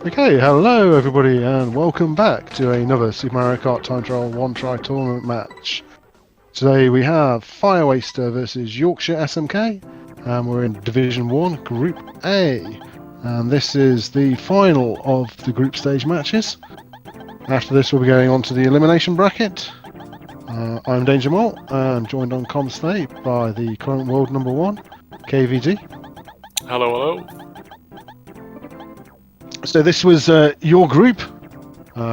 Okay, hello everybody and welcome back to another Super Mario Kart Time Trial One Try Tournament match. Today we have Firewaster versus Yorkshire SMK and we're in Division 1 Group A. And this is the final of the group stage matches. After this we'll be going on to the elimination bracket. I'm Danger Mole and joined on comms today by the current world number 1, KVD. Hello, hello. So this was your group.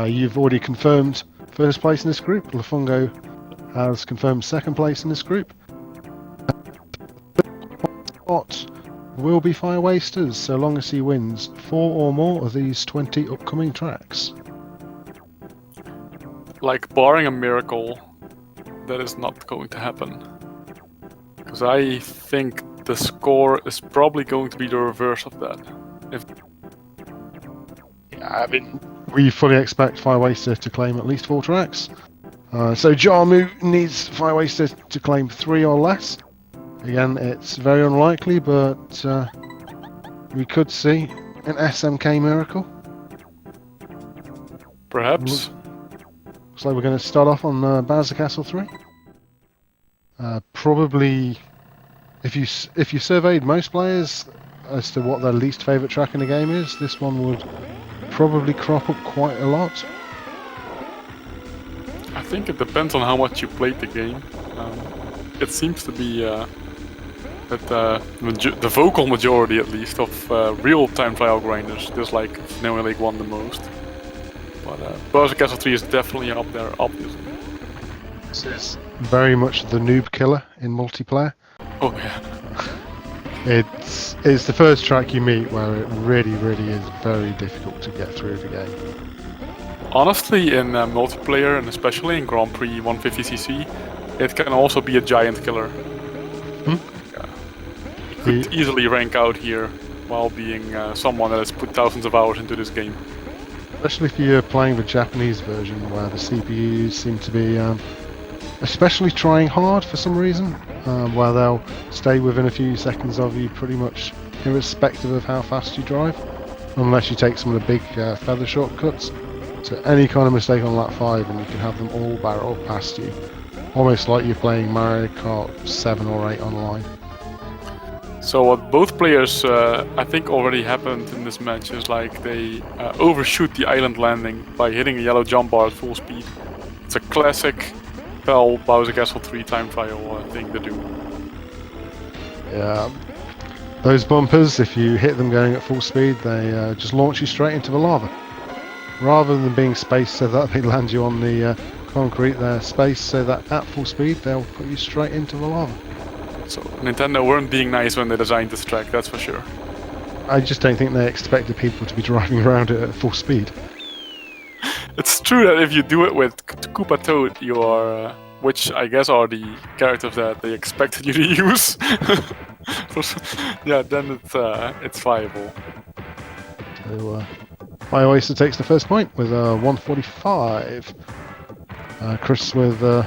You've already confirmed first place in this group. Lafungo has confirmed second place in this group. What will be Firewasters so long as he wins 4 or more of these 20 upcoming tracks? Like, barring a miracle, that is not going to happen. Because I think the score is probably going to be the reverse of that. I mean, we fully expect Firewaster to claim at least 4 tracks. So Jarmu needs Firewaster to claim 3 or less. Again, it's very unlikely, but we could see an SMK miracle. Perhaps. Looks like we're going to start off on Bowser Castle 3. Probably, if you surveyed most players as to what their least favourite track in the game is, this one would probably crop up quite a lot. I think it depends on how much you played the game. It seems to be that the vocal majority, at least, of real-time trial grinders dislike Vanilla League 1 the most. But Bowser Castle 3 is definitely up there, obviously. This is very much the noob killer in multiplayer. Oh yeah. It's the first track you meet where it really is very difficult to get through the game. Honestly, in multiplayer, and especially in Grand Prix 150cc, it can also be a giant killer. You could easily rank out here while being someone that has put thousands of hours into this game. Especially if you're playing the Japanese version where the CPUs seem to be especially trying hard for some reason, where they'll stay within a few seconds of you pretty much irrespective of how fast you drive, unless you take some of the big feather shortcuts. So any kind of mistake on lap 5 and you can have them all barrel past you, almost like you're playing Mario Kart 7 or 8 online. So what both players I think already happened in this match is like they overshoot the island landing by hitting a yellow jump bar at full speed. It's a classic Bowser Castle 3 time trial thing to do. Yeah, those bumpers, if you hit them going at full speed, they just launch you straight into the lava. Rather than being spaced so that they land you on the concrete, they're spaced so that at full speed they'll put you straight into the lava. So Nintendo weren't being nice when they designed this track, that's for sure. I just don't think they expected people to be driving around it at full speed. It's true that if you do it with Koopa Toad, you are, which I guess are the characters that they expected you to use. Yeah, then it's viable. So Firewaster takes the first point with a 145. Chris with a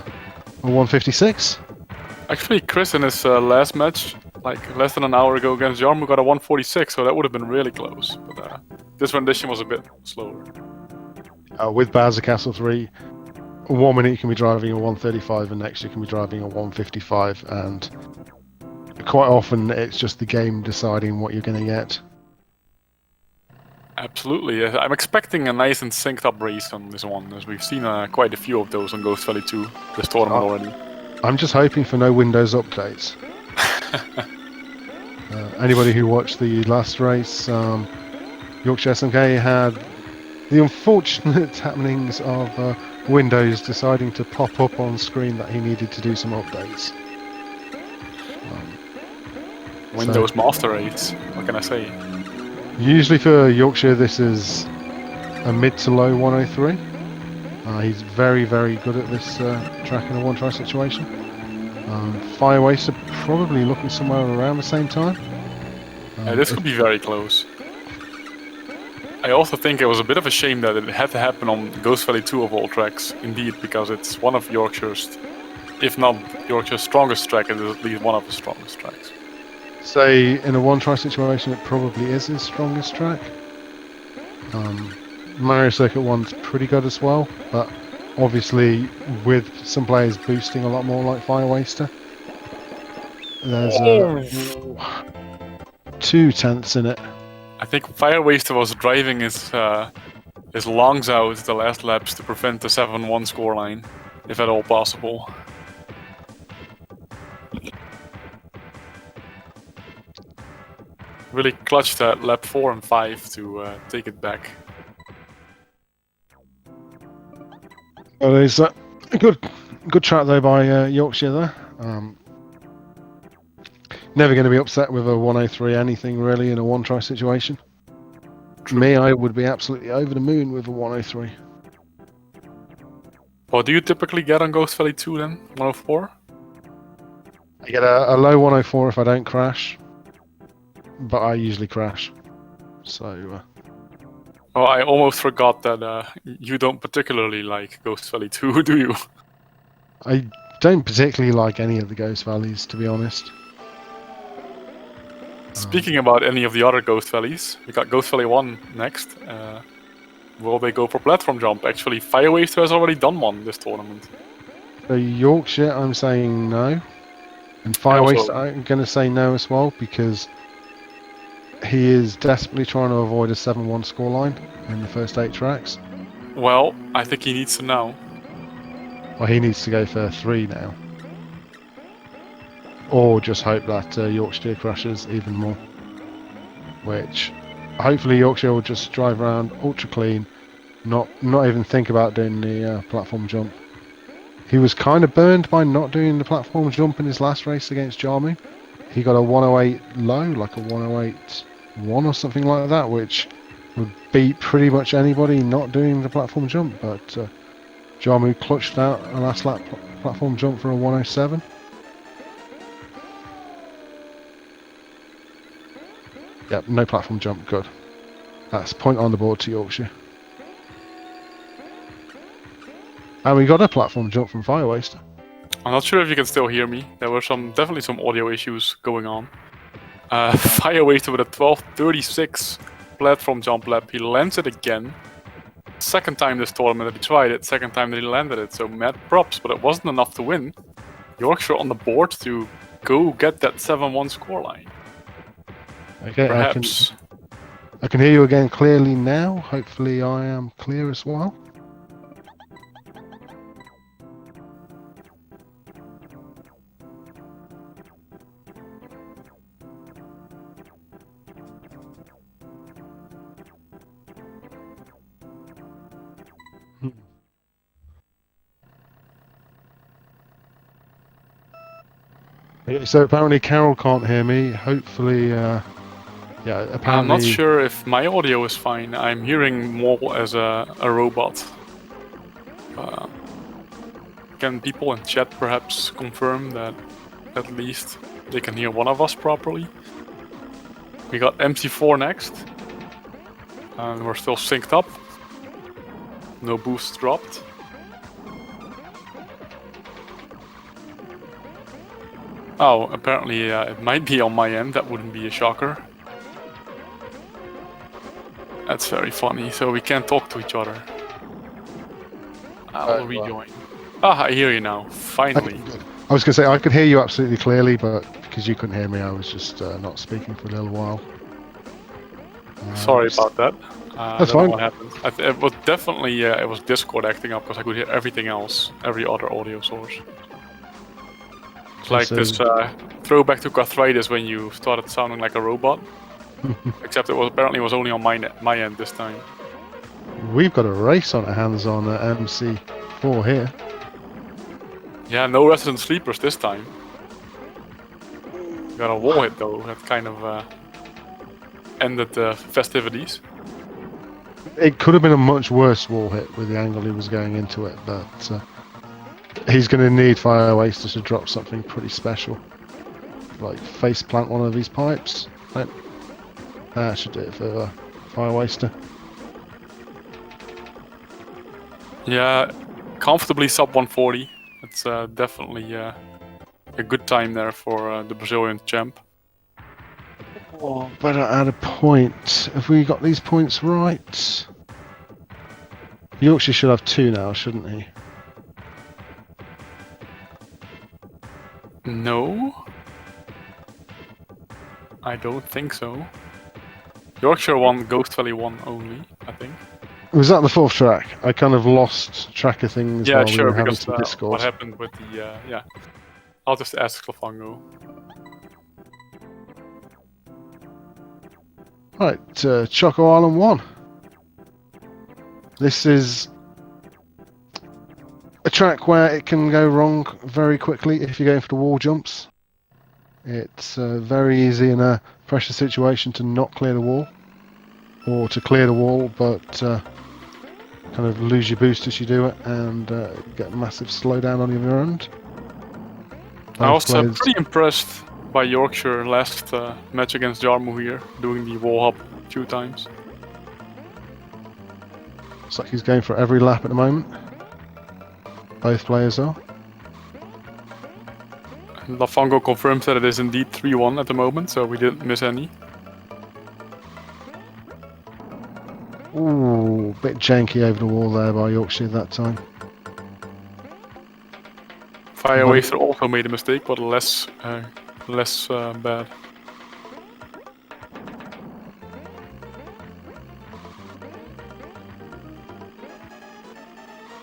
156. Actually, Chris in his last match, like less than an hour ago against Jarmu, got a 146, so that would have been really close. But this rendition was a bit slower. With Bowser Castle 3, 1 minute you can be driving a 135 and next you can be driving a 155, and quite often it's just the game deciding what you're going to get. Absolutely, I'm expecting a nice and synced up race on this one, as we've seen quite a few of those on Ghost Valley 2 this tournament already. I'm just hoping for no Windows updates. Anybody who watched the last race, Yorkshire SMK had the unfortunate happenings of Windows deciding to pop up on screen that he needed to do some updates. Windows Master Race, what can I say? Usually for Yorkshire this is a mid to low 103. He's very good at this track in a one-try situation. Firewaster probably looking somewhere around the same time. This could be very close. I also think it was a bit of a shame that it had to happen on Ghost Valley 2 of all tracks, indeed, because it's one of Yorkshire's, if not Yorkshire's strongest track, it is at least one of the strongest tracks. Say, in a one-try situation, it probably is his strongest track. Mario Circuit 1's pretty good as well, but obviously with some players boosting a lot more like Firewaster, there's 2 tenths in it. I think Firewaster was driving his lungs out the last laps to prevent the 7-1 scoreline, if at all possible. Really clutched at lap 4 and 5 to take it back. Well, there's a good track though by Yorkshire there. Never going to be upset with a 103 anything really in a one-try situation. Me, I would be absolutely over the moon with a 103. What do you typically get on Ghost Valley 2 then? 104? I get a low 104 if I don't crash, but I usually crash. So. Oh, I almost forgot that you don't particularly like Ghost Valley 2, do you? I don't particularly like any of the Ghost Valleys, to be honest. Speaking about any of the other Ghost Valleys, we got Ghost Valley 1 next. Will they go for platform jump? Actually, Firewaster has already done one this tournament. So Yorkshire, I'm saying no. And Firewaster, I'm going to say no as well, because he is desperately trying to avoid a 7-1 scoreline in the first 8 tracks. Well, I think he needs to now. Well, he needs to go for 3 now. Or just hope that Yorkshire crashes even more. Which, hopefully Yorkshire will just drive around ultra clean, not even think about doing the platform jump. He was kind of burned by not doing the platform jump in his last race against Jarmu. He got a 108 low, like a 108.1 or something like that, which would beat pretty much anybody not doing the platform jump. But Jarmu clutched out a last lap platform jump for a 107. Yep, no platform jump, good. That's point on the board to Yorkshire. And we got a platform jump from Firewaster. I'm not sure if you can still hear me. There were definitely some audio issues going on. Firewaster with a 12:36 platform jump lap. He lands it again. Second time this tournament that he tried it, second time that he landed it. So mad props, but it wasn't enough to win. Yorkshire on the board to go get that 7-1 scoreline. Okay, perhaps. I can hear you again clearly now. Hopefully I am clear as well. So apparently Carol can't hear me. Hopefully, yeah, apparently... I'm not sure if my audio is fine. I'm hearing more as a robot. Can people in chat perhaps confirm that at least they can hear one of us properly? We got MC4 next. And we're still synced up. No boosts dropped. Oh, apparently it might be on my end. That wouldn't be a shocker. That's very funny. So we can't talk to each other. I'll rejoin. Ah, I hear you now. Finally. I was going to say, I could hear you absolutely clearly, but because you couldn't hear me, I was just not speaking for a little while. Sorry about that. That's fine. What happened. It was definitely it was Discord acting up because I could hear everything else, every other audio source. It's like this throwback to Carthritis when you started sounding like a robot. Except it was apparently was only on my end this time. We've got a race on our hands on MC4 here. Yeah, no resident sleepers this time. Got a wall hit though, that kind of ended the festivities. It could have been a much worse wall hit with the angle he was going into it, but he's going to need Firewaster to drop something pretty special. Like face plant one of these pipes. Right. That should do it for Firewaster. Yeah, comfortably sub 140. It's definitely a good time there for the Brazilian champ. Oh, better add a point. Have we got these points right? Yorkshire should have 2 now, shouldn't he? No. I don't think so. Yorkshire won, Ghost Valley won only, I think. Was that the 4th track? I kind of lost track of things Yeah, while sure, we were having because some Discord. what happened with the, yeah. I'll just ask Clefango. Right, Choco Island 1. This is a track where it can go wrong very quickly if you're going for the wall jumps. It's very easy in a pressure situation to not clear the wall, or to clear the wall but kind of lose your boost as you do it and get a massive slowdown on your end. I was pretty impressed by Yorkshire last match against Jarmu here, doing the wall hop a few times. Looks like he's going for every lap at the moment. Both players are. Lafango confirms that it is indeed 3-1 at the moment, so we didn't miss any. Ooh, bit janky over the wall there by Yorkshire that time. Firewaster also made a mistake, but less bad.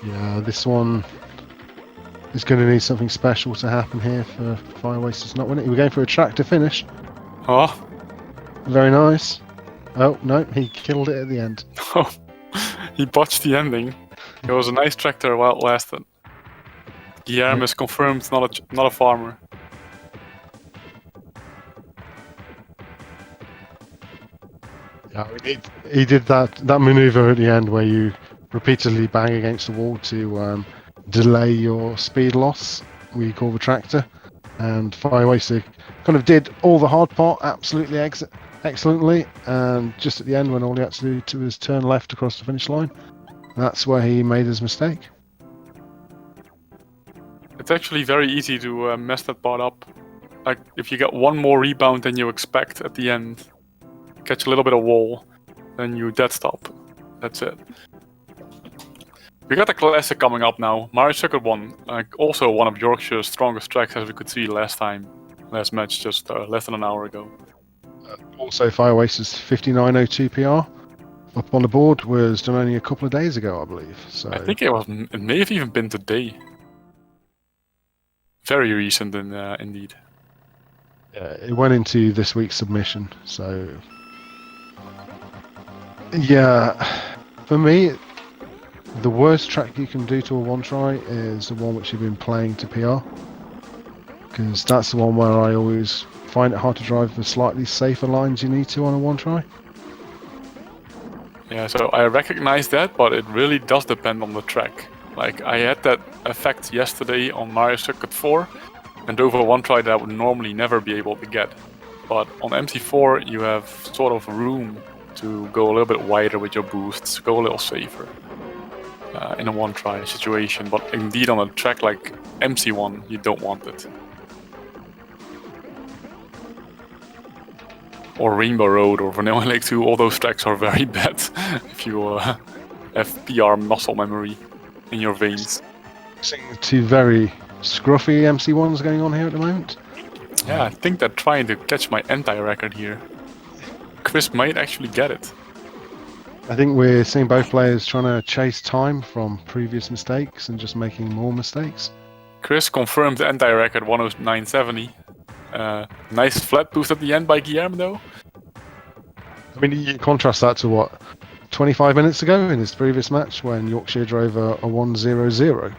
Yeah, this one is going to need something special to happen here for Firewasters not winning. We're going for a track to finish. Oh. Very nice. Oh, no, he killed it at the end. Oh, he botched the ending. It was a nice tractor while it lasted. Guillermo is confirmed not a farmer. Yeah, he did that maneuver at the end where you repeatedly bang against the wall to delay your speed loss, we call the tractor. And Firewaster kind of did all the hard part absolutely excellently, and just at the end when all he had to do was turn left across the finish line, that's where he made his mistake. It's actually very easy to mess that part up. Like, if you get one more rebound than you expect at the end, catch a little bit of wall, then you dead stop. That's it. We got a classic coming up now. Mario Circuit 1, also one of Yorkshire's strongest tracks, as we could see last match, just less than an hour ago. Also, Firewaster's 59.02 PR up on the board was done only a couple of days ago, I believe. So I think it may have even been today. Very recent, indeed. Yeah, it went into this week's submission. So yeah, for me, the worst track you can do to a one try is the one which you've been playing to PR, because that's the one where I always find it hard to drive the slightly safer lines you need to on a one try. Yeah, so I recognize that, but it really does depend on the track. Like, I had that effect yesterday on Mario Circuit 4, and over one try that I would normally never be able to get. But on MC4 you have sort of room to go a little bit wider with your boosts, go a little safer in a one try situation. But indeed on a track like MC1 you don't want it. Or Rainbow Road or Vanilla Lake 2, all those tracks are very bad if you have PR muscle memory in your veins. Seeing two very scruffy MC1s going on here at the moment. Yeah, I think they're trying to catch my anti-record here. Chris might actually get it. I think we're seeing both players trying to chase time from previous mistakes and just making more mistakes. Chris confirmed the anti-record 109.70. Nice flat boost at the end by Guillermo though. I mean, you contrast that to what, 25 minutes ago in his previous match when Yorkshire drove a 1-0-0.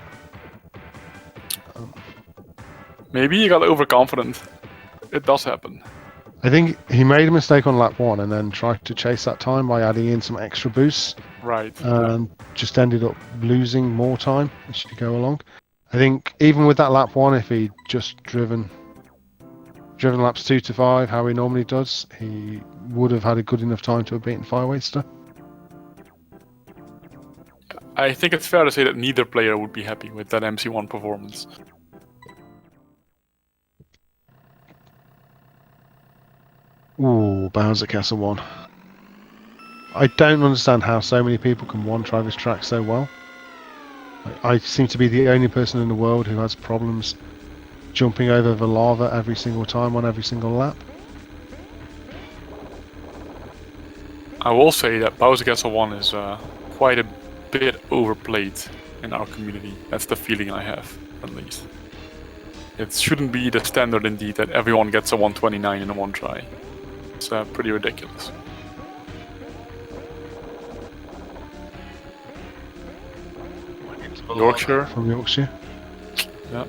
Maybe he got overconfident. It does happen. I think he made a mistake on lap 1 and then tried to chase that time by adding in some extra boosts. Right. And just ended up losing more time as you go along. I think even with that lap 1, if he'd just driven laps 2 to 5, how he normally does, he would have had a good enough time to have beaten Firewaster. I think it's fair to say that neither player would be happy with that MC1 performance. Ooh, Bowser Castle 1. I don't understand how so many people can one-try this track so well. I seem to be the only person in the world who has problems jumping over the lava every single time on every single lap. I will say that Bowser Castle 1 is quite a bit overplayed in our community. That's the feeling I have, at least. It shouldn't be the standard indeed that everyone gets a 129 in a one try. It's pretty ridiculous. Yorkshire. From Yorkshire. Yeah.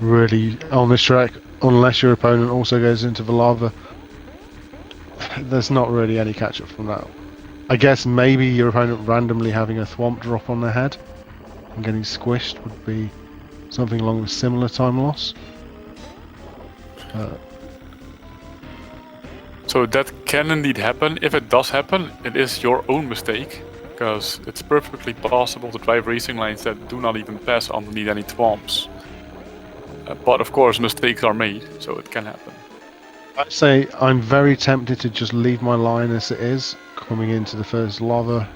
Really, on this track, unless your opponent also goes into the lava, there's not really any catch-up from that. I guess maybe your opponent randomly having a thwomp drop on their head and getting squished would be something along with similar time loss. So that can indeed happen. If it does happen, it is your own mistake, because it's perfectly possible to drive racing lines that do not even pass underneath any thwomps. But of course, mistakes are made, so it can happen. I'd say I'm very tempted to just leave my line as it is, coming into the first lava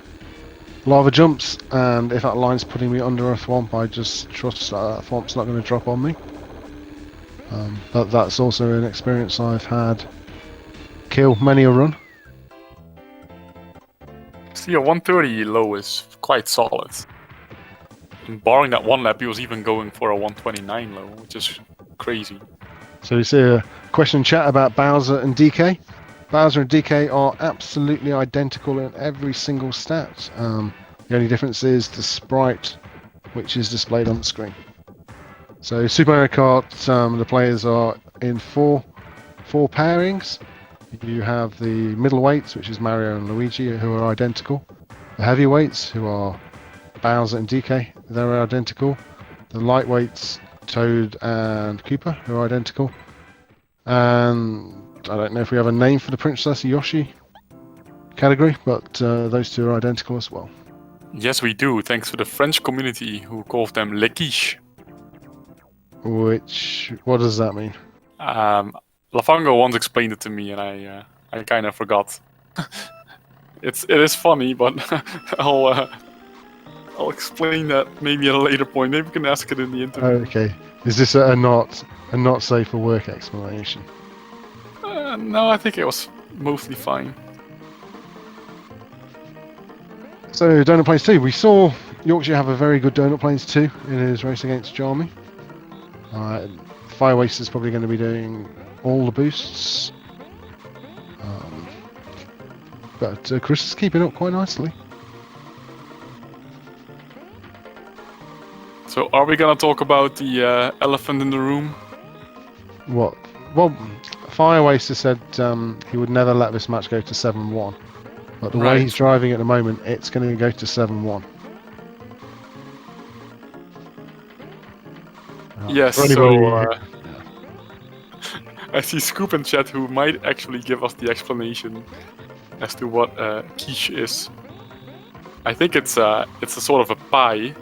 jumps, and if that line's putting me under a thwomp, I just trust that thwomp's not going to drop on me. But that's also an experience I've had. Kill many a run. See, a 130 low is quite solid. And barring that one lap, he was even going for a 129 low, which is crazy. So you see a question in chat about Bowser and DK. Bowser and DK are absolutely identical in every single stat. The only difference is the sprite, which is displayed on the screen. So Super Mario Kart, the players are in four pairings. You have the middleweights, which is Mario and Luigi, who are identical. The heavyweights, who are Bowser and DK, they're identical. The lightweights, Toad and Koopa, who are identical. And I don't know if we have a name for the Princess Yoshi category, but those two are identical as well. Yes, we do, thanks to the French community who calls them les quiches. What does that mean? Lafango once explained it to me, and I kind of forgot. It is funny, but I'll explain that maybe at a later point. Maybe we can ask it in the interview. Okay, is this a not safe for work explanation? No, I think it was mostly fine. So Donut Plains 2, we saw Yorkshire have a very good Donut Plains 2 in his race against Jarmy. Firewaster is probably going to be doing all the boosts. But Chris is keeping up quite nicely. So are we gonna talk about the elephant in the room? What? Well, Firewaster said he would never let this match go to 7-1. But the way he's driving at the moment, it's going to go to 7-1. Yes, so I see Scoop in chat who might actually give us the explanation as to what quiche is. I think it's a sort of a pie.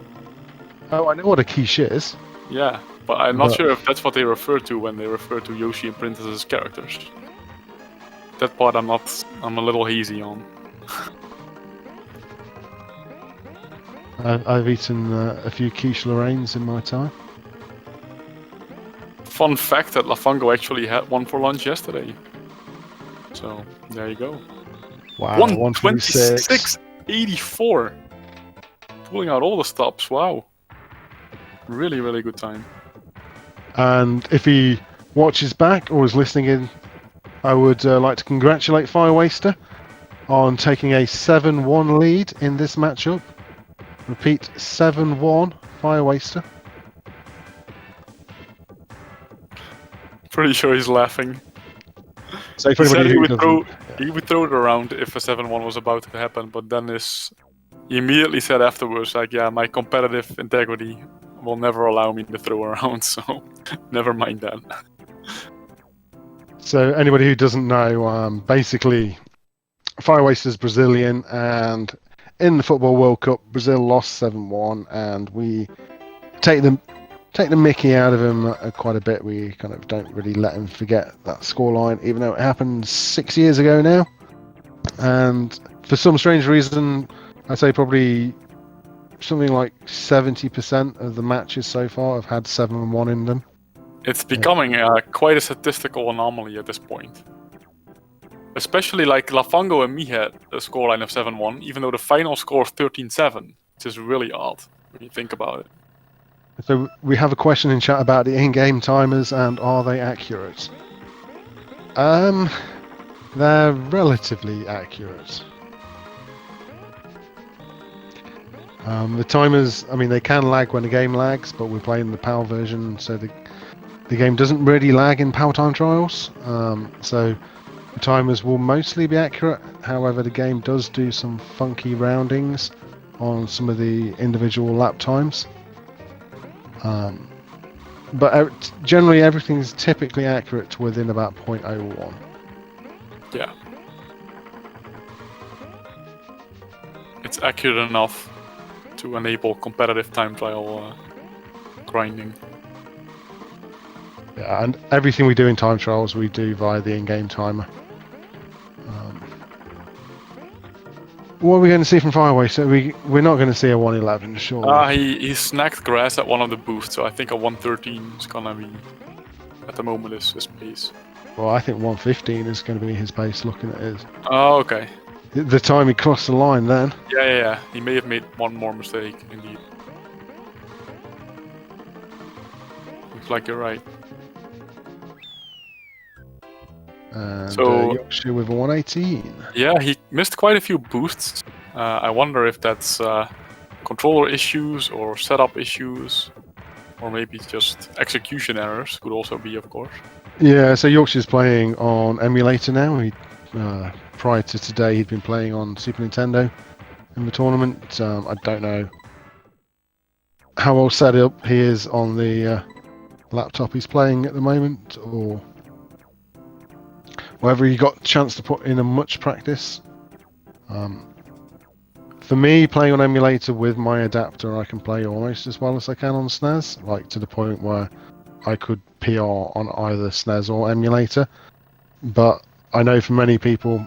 Oh, I know what a quiche is. Yeah, but I'm not sure if that's what they refer to when they refer to Yoshi and Princess's characters. That part I'm a little hazy on. I've eaten a few quiche Lorraines in my time. Fun fact that Lafango actually had one for lunch yesterday. So, there you go. Wow, 126.84. Pulling out all the stops, wow. Really, really good time. And if he watches back or is listening in, I would like to congratulate Firewaster on taking a 7-1 lead in this matchup. Repeat, 7-1, Firewaster. Pretty sure he's laughing. So for anybody who he would throw it around if a 7-1 was about to happen, but then he immediately said afterwards, like, yeah, my competitive integrity will never allow me to throw around, so never mind that. So anybody who doesn't know, basically, Firewaster's Brazilian, and in the Football World Cup, Brazil lost 7-1, and we take the take the mickey out of him quite a bit. We kind of don't really let him forget that scoreline, even though it happened 6 years ago now. And for some strange reason, I'd say probably something like 70% of the matches so far have had 7-1 in them. It's becoming quite a statistical anomaly at this point. Especially like Lafango and me had a scoreline of 7-1, even though the final score is 13-7, which is really odd when you think about it. So we have a question in chat about the in-game timers and are they accurate? They're relatively accurate. The timers, I mean, they can lag when the game lags, but we're playing the PAL version, so the game doesn't really lag in PAL time trials. So the timers will mostly be accurate. However, the game does do some funky roundings on some of the individual lap times. But generally, everything's typically accurate within about 0.01. Yeah. It's accurate enough to enable competitive time trial grinding. Yeah, and everything we do in time trials, we do via the in-game timer. What are we going to see from Firewaster? We're not going to see a 111, sure. He snagged grass at one of the booths, so I think a 113 is gonna be, at the moment, is his pace. Well, I think 115 is going to be his pace, looking at his. Oh, okay. The time he crossed the line then. Yeah. He may have made one more mistake, indeed. Looks like you're right. And So Yorkshire with a 118. yeah, he missed quite a few boosts. I wonder if that's controller issues or setup issues, or maybe just execution errors. Could also be, of course. Yeah, so Yorkshire's playing on emulator now. Prior to today, he'd been playing on Super Nintendo in the tournament. I don't know how well set up he is on the laptop he's playing at the moment, or whether he got a chance to put in a much practice. For me, playing on emulator with my adapter, I can play almost as well as I can on SNES, like to the point where I could PR on either SNES or emulator. But I know for many people,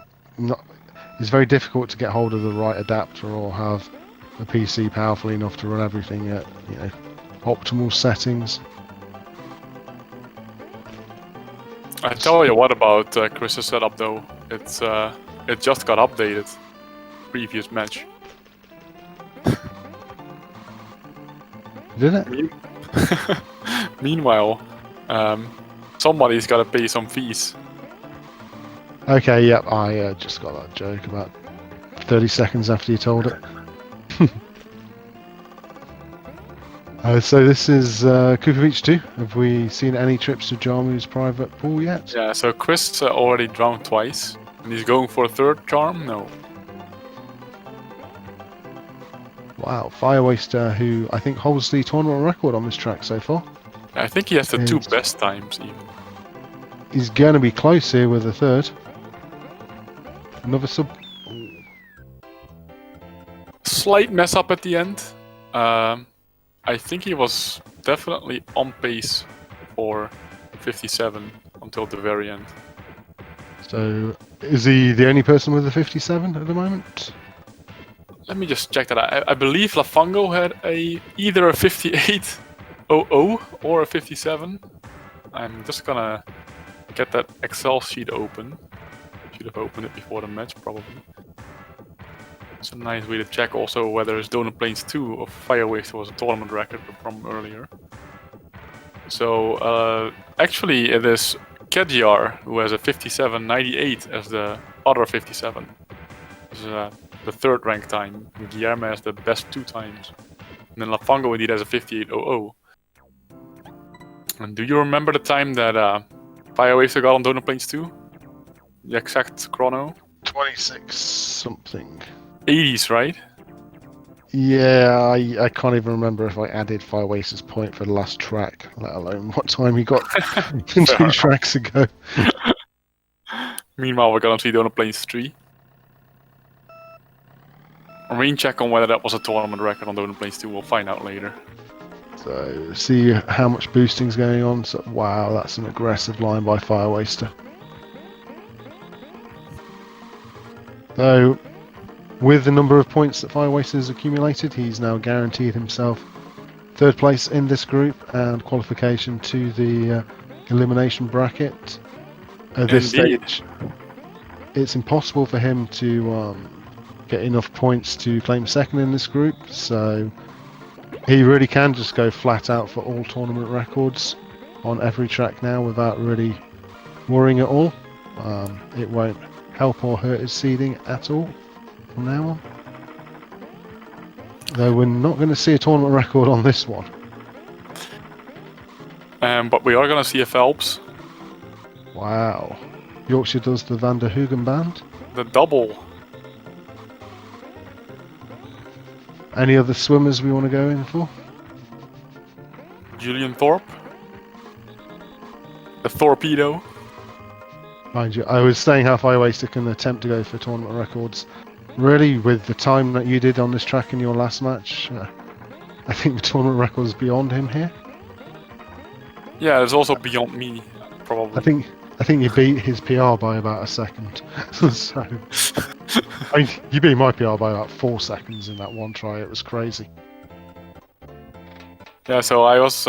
it's very difficult to get hold of the right adapter or have a PC powerful enough to run everything at optimal settings. I tell you what about Chris's setup though. It just got updated. Previous match. Did it? Meanwhile, somebody's got to pay some fees. Okay, yep, I just got that joke about 30 seconds after you told it. So this is Cooper Beach 2. Have we seen any trips to Jarmu's private pool yet? Yeah, so Chris already drowned twice. And he's going for a third charm? No. Wow, Firewaster, who I think holds the tournament record on this track so far. I think he has the two best times even. He's going to be close here with the third. Another sub. Slight mess up at the end. I think he was definitely on pace for 57 until the very end. So, is he the only person with a 57 at the moment? Let me just check that out. I believe Lafango had either a 58.00 or a 57. I'm just gonna get that Excel sheet open. Should have opened it before the match, probably. It's a nice way to check also whether his Donut Plains 2 of Firewaster was a tournament record from earlier. So, actually it is Kedjar who has a 57.98 as the other 57. This is the third rank time. Guillermo has the best two times. And then Lafango indeed has a 58.00. And do you remember the time that Firewaster got on Donut Plains 2? The exact chrono? 26 something. 80s, right? Yeah, I can't even remember if I added Firewaster's point for the last track, let alone what time he got 2 tracks ago. Meanwhile, we're gonna see Donut Plains 3. A rain check on whether that was a tournament record on Donut Plains 2, we'll find out later. So see how much boosting's going on. So, wow, that's an aggressive line by Firewaster. So with the number of points that Firewaster has accumulated, he's now guaranteed himself 3rd place in this group and qualification to the elimination bracket. At this Indeed. stage, it's impossible for him to get enough points to claim 2nd in this group, so he really can just go flat out for all tournament records on every track now without really worrying at all. It won't help or hurt his seeding at all from now on. Though we're not going to see a tournament record on this one. But we are going to see a Phelps. Wow. Yorkshire does the Van der Hoogen band. The double. Any other swimmers we want to go in for? Julian Thorpe. The Torpedo. Mind you, I was saying how Firewaster can attempt to go for tournament records. Really, with the time that you did on this track in your last match, I think the tournament record is beyond him here. Yeah, it's also beyond me, probably. I think you beat his PR by about a second. So, I mean, you beat my PR by about 4 seconds in that one try. It was crazy. Yeah, so I was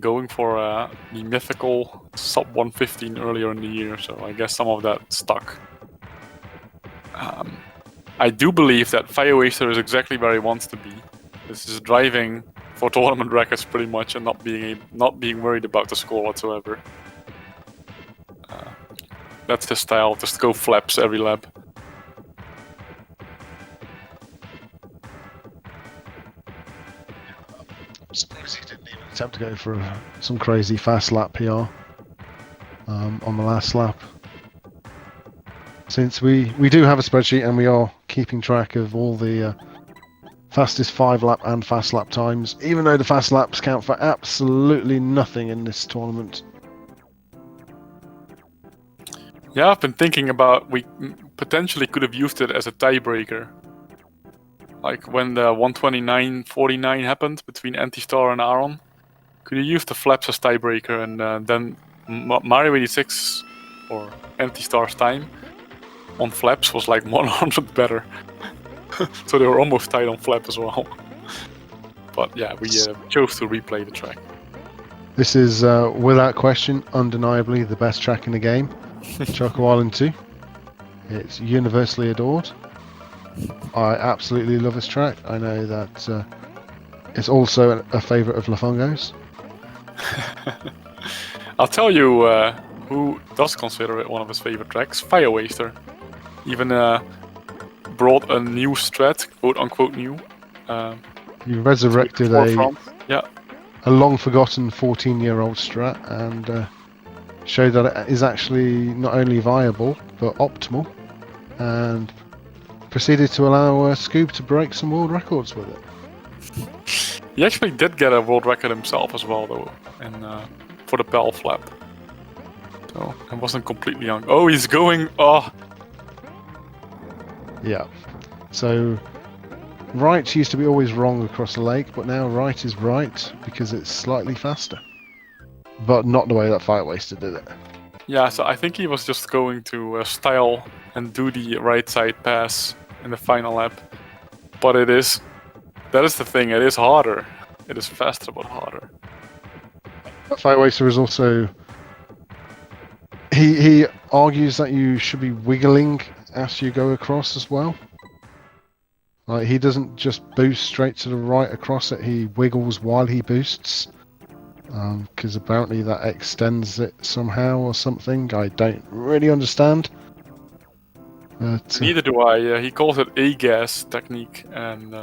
going for the mythical sub 115 earlier in the year, so I guess some of that stuck. I do believe that Firewaster is exactly where he wants to be. This is driving for tournament records pretty much, and not being worried about the score whatsoever. That's his style. Just go flaps every lap. I'm surprised he didn't even attempt to go for some crazy fast lap PR on the last lap. Since we do have a spreadsheet and we are keeping track of all the fastest 5 lap and fast lap times, even though the fast laps count for absolutely nothing in this tournament. Yeah, I've been thinking about we potentially could have used it as a tiebreaker. Like when the 129.49 happened between Antistar and Aaron, could you use the flaps as tiebreaker, and then Mario 86 or Antistar's time on flaps was like 100 better. So they were almost tied on flap as well. But yeah, we chose to replay the track. This is, without question, undeniably the best track in the game. Choco Island 2. It's universally adored. I absolutely love this track. I know that it's also a favourite of Lafongo's. I'll tell you who does consider it one of his favourite tracks, Firewaster. Even brought a new strat, quote-unquote new. You resurrected a long-forgotten 14-year-old strat and showed that it is actually not only viable, but optimal, and proceeded to allow Scoob to break some world records with it. He actually did get a world record himself as well, though, and for the PAL flap. So it wasn't completely young. Oh, he's going. Oh. Yeah. So right used to be always wrong across the lake, but now right is right because it's slightly faster. But not the way that Firewaster did it. Yeah, so I think he was just going to style and do the right side pass in the final lap. But that is the thing, it is harder. It is faster but harder. Firewaster is also... He argues that you should be wiggling as you go across as well. Like, he doesn't just boost straight to the right across it, he wiggles while he boosts. Because apparently that extends it somehow or something. I don't really understand. But, neither do I. He calls it A-gas technique, and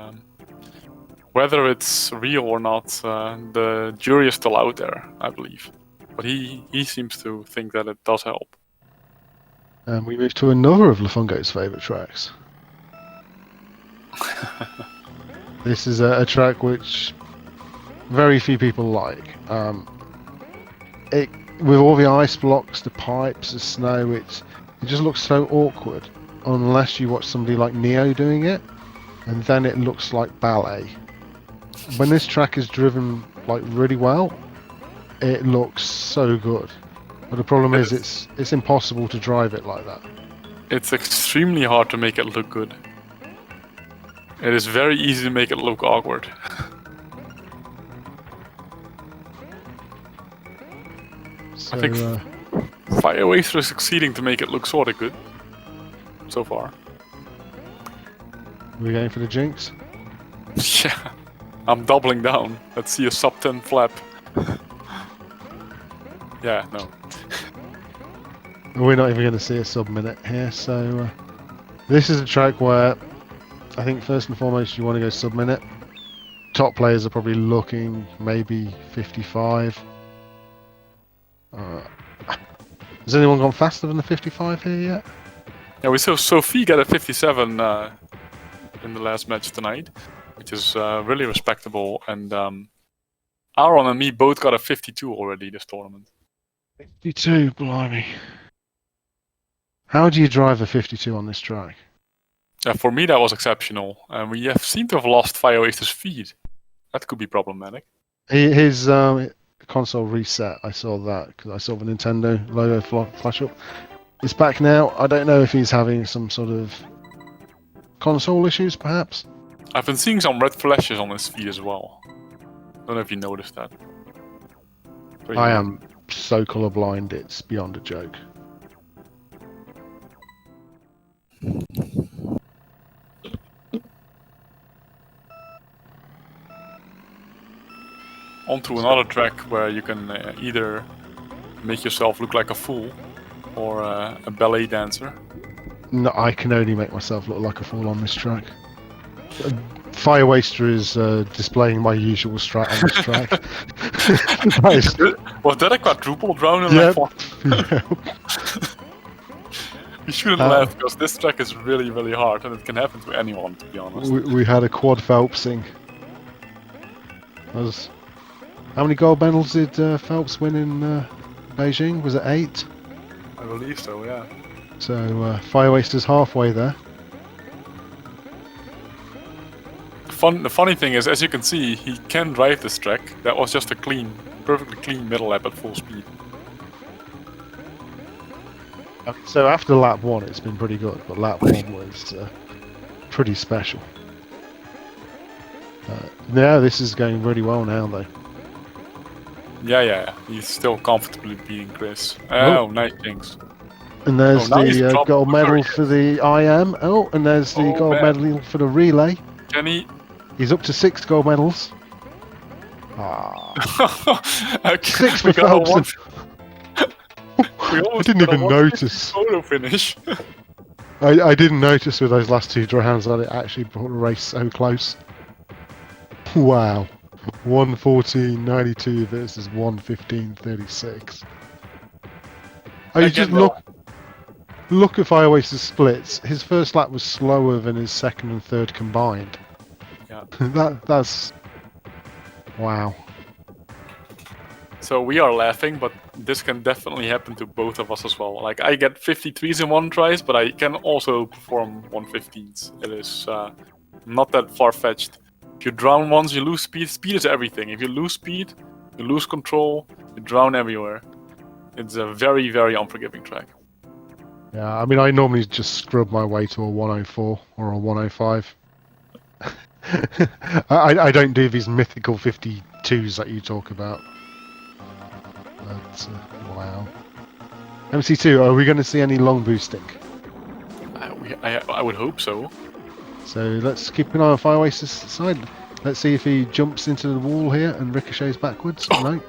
whether it's real or not, the jury is still out there, I believe. But he seems to think that it does help. And we move to another of Lafongo's favourite tracks. This is a track which very few people like. With all the ice blocks, the pipes, the snow, it just looks so awkward unless you watch somebody like Neo doing it, and then it looks like ballet. When this track is driven like really well, it looks so good. But the problem is it's impossible to drive it like that. It's extremely hard to make it look good. It is very easy to make it look awkward. So, I think Firewaster is succeeding to make it look sort of good so far. we're going for the jinx. Yeah, I'm doubling down. Let's see a sub 10 flap. Yeah, no. We're not even going to see a sub-minute here, so this is a track where I think first and foremost you want to go sub-minute. Top players are probably looking maybe 55. Has anyone gone faster than the 55 here yet? Yeah, we saw Sophie get a 57 in the last match tonight, which is really respectable. And Aaron and me both got a 52 already this tournament. 52, blimey. How do you drive a 52 on this track? For me, that was exceptional. And we seem to have lost Firewaster's feed. That could be problematic. His console reset, I saw that, because I saw the Nintendo logo flash up. It's back now. I don't know if he's having some sort of console issues, perhaps. I've been seeing some red flashes on his feed as well. Don't know if you noticed that. But, I yeah. am so colorblind, it's beyond a joke. Onto another track where you can either make yourself look like a fool or a ballet dancer. No, I can only make myself look like a fool on this track. Firewaster is displaying my usual strat on this track. Nice. Was that a quadruple drown in Yep. You shouldn't laugh because this track is really, really hard and it can happen to anyone, to be honest. We had a quad Phelpsing. How many gold medals did Phelps win in Beijing? Was it 8? I believe so, yeah. So Firewaster's halfway there. The funny thing is, as you can see, he can drive this track. That was just a perfectly clean middle lap at full speed. So after lap 1 it's been pretty good, but lap 1 was pretty special. Now this is going really well now though. Yeah. He's still comfortably beating Chris. Oh, nice things. And there's now he's the dropped gold the medal barrier. for the IM. Oh, and there's the gold medal for the relay. Can he? He's up to 6 gold medals. Okay, 6 for Phelps. I didn't even notice. Photo finish. I didn't notice with those last 2 rounds that it actually brought the race so close. Wow. 1:14.92 versus 1:15.36. Oh, you just look at Firewaster's splits. His first lap was slower than his second and third combined. Yeah. That's wow. So we are laughing, but this can definitely happen to both of us as well. Like I get 53s in one tries, but I can also perform 115s. It is not that far-fetched. If you drown once, you lose speed. Speed is everything. If you lose speed, you lose control, you drown everywhere. It's a very, very unforgiving track. Yeah, I mean, I normally just scrub my way to a 104 or a 105. I don't do these mythical 52s that you talk about. But, wow. MC2, are we going to see any long boosting? I would hope so. So let's keep an eye on Firewaster's side. Let's see if he jumps into the wall here and ricochets backwards. No.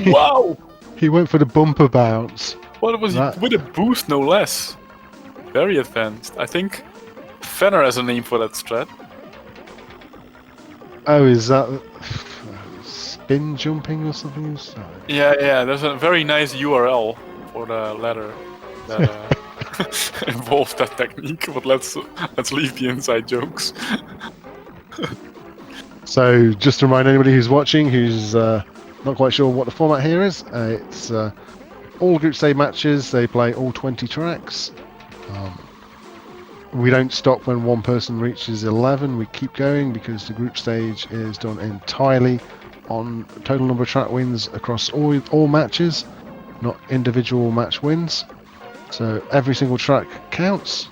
Wow! He went for the bumper bounce. What was he? With a boost, no less. Very advanced. I think Fenner has a name for that strat. Oh, is that spin jumping or something? Yeah. There's a very nice URL for the ladder that involves that technique. But let's leave the inside jokes. So, just to remind anybody who's watching, who's not quite sure what the format here is, it's all group stage matches. They play all 20 tracks. We don't stop when one person reaches 11. We keep going because the group stage is done entirely on total number of track wins across all matches, not individual match wins. So every single track counts,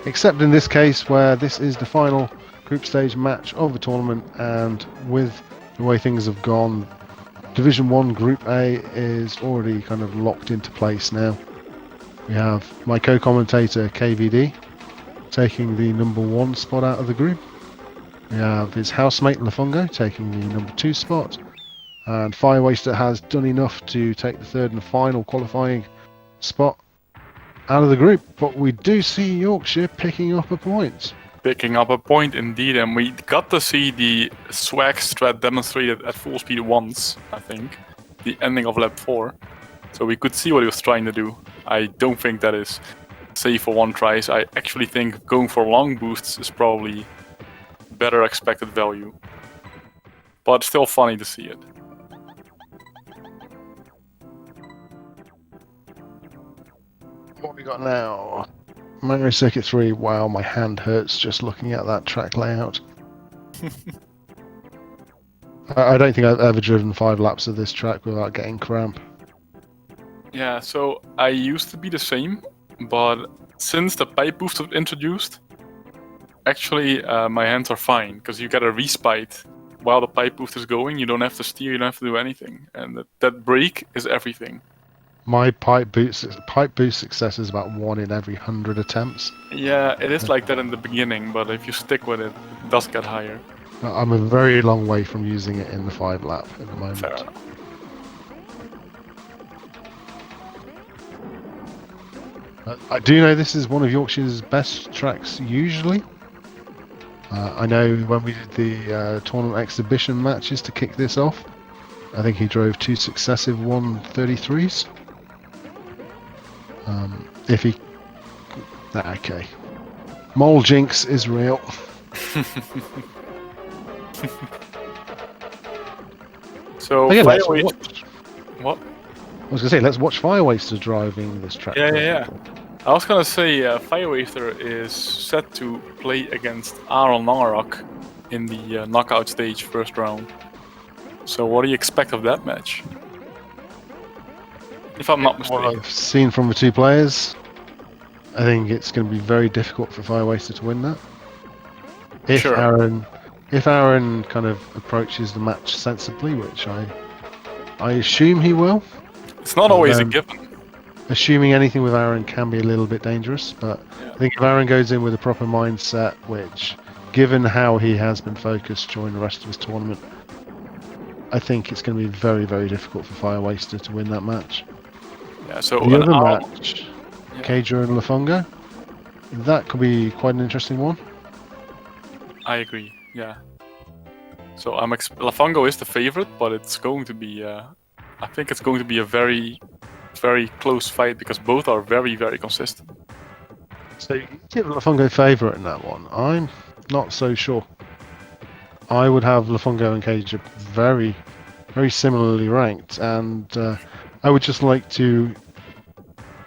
except in this case where this is the final group stage match of the tournament, and with the way things have gone, Division 1 Group A is already kind of locked into place now. We have my co-commentator KVD taking the number 1 spot out of the group. We have his housemate Lafongo taking the number 2 spot. And Firewaster has done enough to take the third and final qualifying spot out of the group. But we do see Yorkshire picking up a point. Picking up a point indeed, and we got to see the swag strat demonstrated at full speed once, I think, the ending of lap 4. So we could see what he was trying to do. I don't think that is safe for one tries. I actually think going for long boosts is probably better expected value. But still funny to see it. What we got now? Mario Circuit 3. Wow, my hand hurts just looking at that track layout. I don't think I've ever driven 5 laps of this track without getting cramp. Yeah, so I used to be the same, but since the pipe boost was introduced, actually my hands are fine, because you get a respite while the pipe boost is going. You don't have to steer, you don't have to do anything, and that brake is everything. My pipe boost success is about 1 in every 100 attempts. Yeah, it is like that in the beginning, but if you stick with it, it does get higher. I'm a very long way from using it in the 5 lap at the moment. Fair enough. I do know this is one of Yorkshire's best tracks usually. I know when we did the tournament exhibition matches to kick this off, I think he drove 2 successive 133s. If he... Okay. Mole Jinx is real. So, Again, what? I was going to say, let's watch Firewaster driving this track. Yeah. I was gonna say, Firewaster is set to play against Aaron Langerak in the knockout stage first round. So what do you expect of that match? If I'm not mistaken. What I've seen from the 2 players, I think it's going to be very difficult for Firewaster to win that. If Sure. Aaron kind of approaches the match sensibly, which I assume he will. It's not always a given. Assuming anything with Aaron can be a little bit dangerous, but Yeah. I think if Aaron goes in with a proper mindset, which, given how he has been focused during the rest of his tournament, I think it's going to be very, very difficult for Firewaster to win that match. Yeah, so The an other Aaron- match, Yeah. Cager and Lafongo, that could be quite an interesting one. I agree. Yeah. So Lafongo is the favorite, but it's going to be. I think it's going to be a very, very close fight because both are very, very consistent. So you give Lafongo favourite in that one. I'm not so sure. I would have Lafongo and Cage very, very similarly ranked, and I would just like to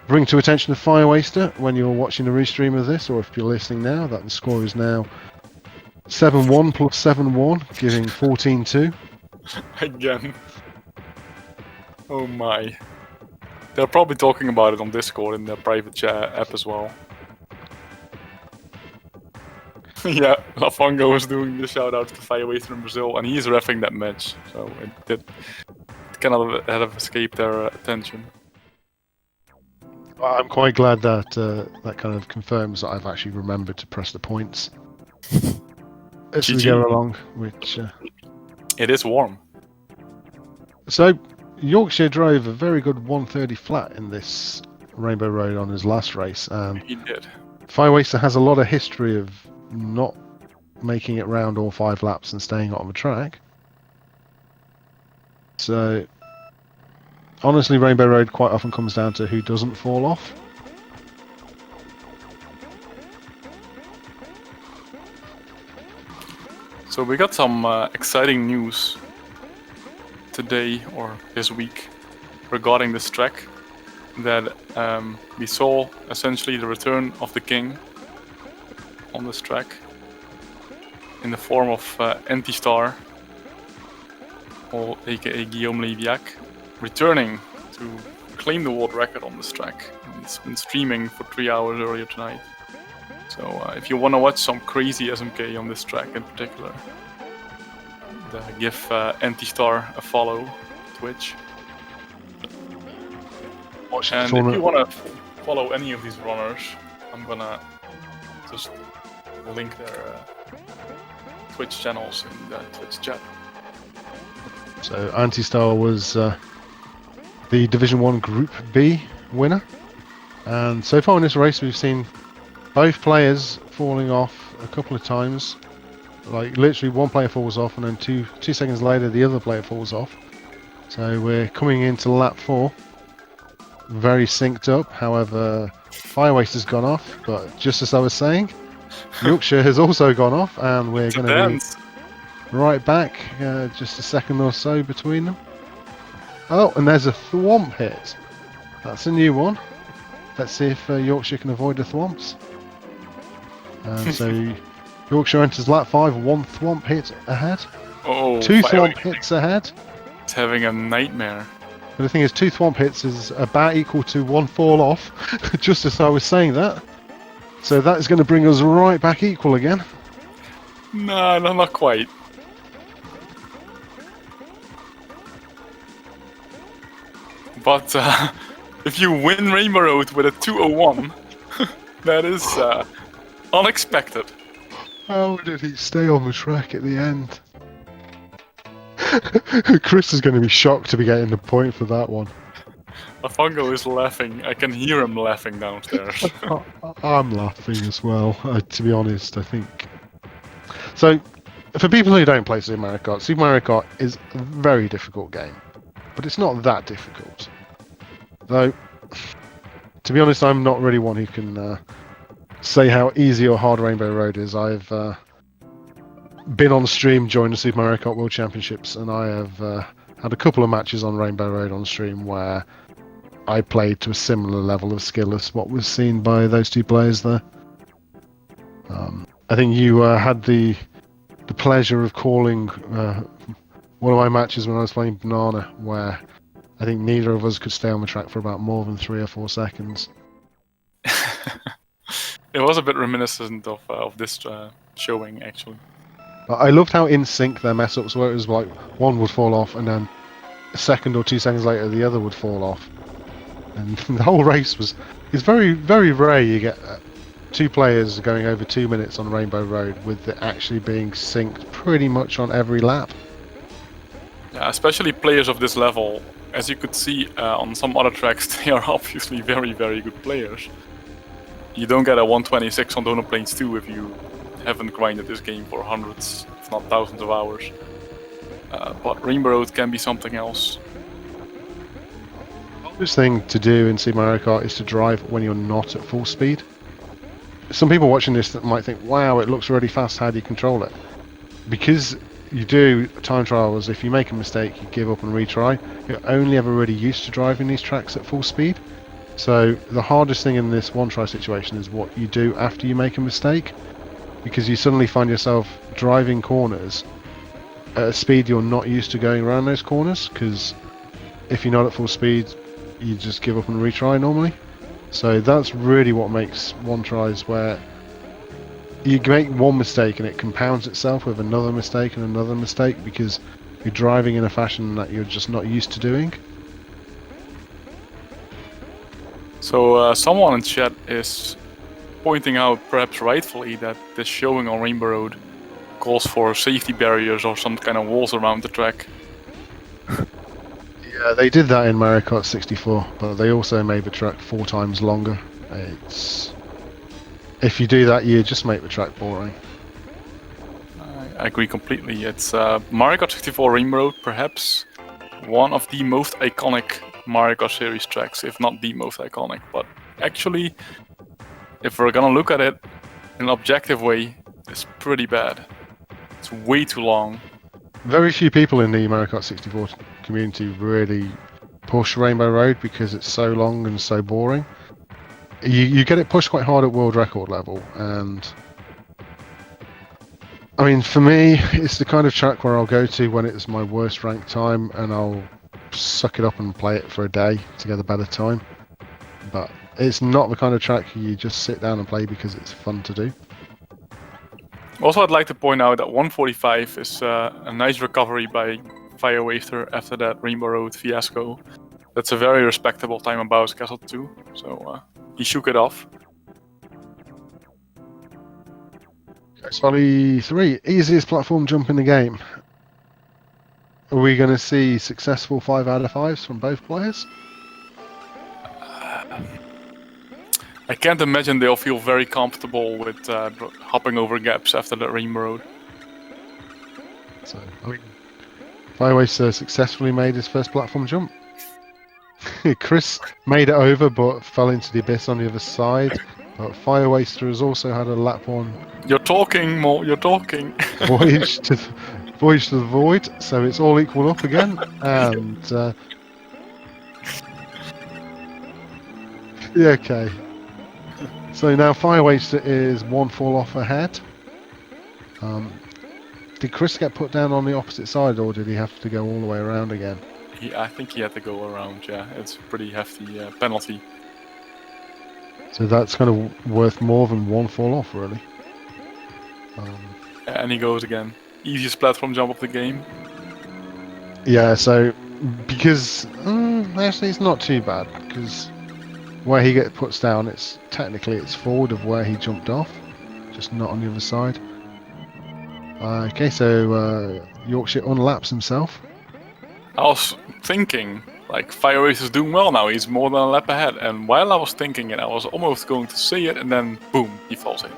bring to attention of Firewaster when you're watching the restream of this, or if you're listening now, that the score is now 7-1 plus 7-1, giving 14-2. Again. Oh my. They're probably talking about it on Discord in their private chat app as well. Yeah, Lafongo was doing the shout out to Firewaster in Brazil, and he's reffing that match, so it cannot have escaped their attention. I'm quite glad that that kind of confirms that I've actually remembered to press the points as we GG. go along, which... It is warm. So, Yorkshire drove a very good 130 flat in this Rainbow Road on his last race, and He did. Firewaster has a lot of history of not making it round all 5 laps and staying on the track. So, honestly, Rainbow Road quite often comes down to who doesn't fall off. So we got some exciting news today or this week regarding this track, that we saw essentially the return of the king on this track in the form of Anti-Star or aka Guillaume Leviac, returning to claim the world record on this track. He's been streaming for 3 hours earlier tonight. So if you want to watch some crazy SMK on this track in particular, give Anti-Star a follow, Twitch. And if you want to follow any of these runners, I'm gonna just link their Twitch channels in the Twitch chat. So Anti-Star was the Division 1 Group B winner, and so far in this race we've seen both players falling off a couple of times. Like literally one player falls off and then two seconds later the other player falls off. So we're coming into lap 4, very synced up. However, Firewaster's gone off, but just as I was saying, Yorkshire has also gone off, and we're going to be right back, just a second or so between them. Oh, and there's a thwomp hit. That's a new one. Let's see if Yorkshire can avoid the thwomps. So Yorkshire enters lap 5, 1 thwomp hit ahead. Oh, 2 thwomp hits ahead. It's having a nightmare. But the thing is, 2 thwomp hits is about equal to 1 fall off, just as I was saying that. So that is going to bring us right back equal again. No, not quite. But if you win Rainbow Road with a 2:01, that is unexpected. How did he stay on the track at the end? Chris is going to be shocked to be getting the point for that one. Afongo is laughing. I can hear him laughing downstairs. I'm laughing as well, to be honest, I think. So, for people who don't play Super Mario Kart is a very difficult game. But it's not that difficult. Though, to be honest, I'm not really one who can say how easy or hard Rainbow Road is. I've been on stream during the Super Mario Kart World Championships, and I have had a couple of matches on Rainbow Road on stream where I played to a similar level of skill as what was seen by those two players there. I think you had the pleasure of calling one of my matches when I was playing Banana, where I think neither of us could stay on the track for about more than 3 or 4 seconds. It was a bit reminiscent of this showing, actually. I loved how in sync their mess ups were. It was like one would fall off, and then a second or 2 seconds later, the other would fall off. And the whole race was. It's very, very rare you get 2 players going over 2 minutes on Rainbow Road with it actually being synced pretty much on every lap. Yeah, especially players of this level. As you could see on some other tracks, they are obviously very, very good players. You don't get a 126 on Donut Plains 2 if you haven't grinded this game for hundreds, if not thousands of hours. But Rainbow Road can be something else. The hardest thing to do in Super Mario Kart is to drive when you're not at full speed. Some people watching this might think, wow, it looks really fast, how do you control it? Because you do time trials, if you make a mistake, you give up and retry. You're only ever really used to driving these tracks at full speed. So the hardest thing in this one try situation is what you do after you make a mistake. Because you suddenly find yourself driving corners at a speed you're not used to going around those corners, because if you're not at full speed, you just give up and retry normally. So that's really what makes one tries where you make one mistake and it compounds itself with another mistake and another mistake, because you're driving in a fashion that you're just not used to doing. So someone in chat is pointing out, perhaps rightfully, that this showing on Rainbow Road calls for safety barriers or some kind of walls around the track. Yeah, they did that in Mario Kart 64, but they also made the track 4 times longer. If you do that, you just make the track boring. I agree completely. It's Mario Kart 64 Rainbow Road, perhaps one of the most iconic Mario Kart series tracks, if not the most iconic. But actually, if we're gonna look at it in an objective way, it's pretty bad. It's way too long. Very few people in the Mario Kart 64 community really push Rainbow Road because it's so long and so boring. You get it pushed quite hard at world record level, and I mean, for me, it's the kind of track where I'll go to when it's my worst ranked time, and I'll suck it up and play it for a day to get a better time. But it's not the kind of track you just sit down and play because it's fun to do. Also, I'd like to point out that 145 is a nice recovery by Firewaster after that Rainbow Road fiasco. That's a very respectable time on Bowser Castle too, so he shook it off. Solly 3, easiest platform jump in the game. Are we going to see successful 5 out of 5s from both players? I can't imagine they'll feel very comfortable with hopping over gaps after that Rainbow Road. So, I mean, Firewaster successfully made his first platform jump. Chris made it over but fell into the abyss on the other side. But Firewaster has also had a lap one. You're talking, Mo, you're talking. Voyage to the void, so it's all equal up again. And yeah, okay. So now Firewaster is one fall off ahead. Did Chris get put down on the opposite side, or did he have to go all the way around again? I think he had to go around, yeah. It's a pretty hefty penalty. So that's kind of worth more than one fall off, really. And he goes again. Easiest platform jump of the game. Yeah, so because actually it's not too bad, because where he gets puts down, it's forward of where he jumped off, just not on the other side. Okay, so Yorkshire unlaps himself. I was thinking, like, Firewaster is doing well now, he's more than a lap ahead. And while I was thinking it, I was almost going to say it, and then boom, he falls in.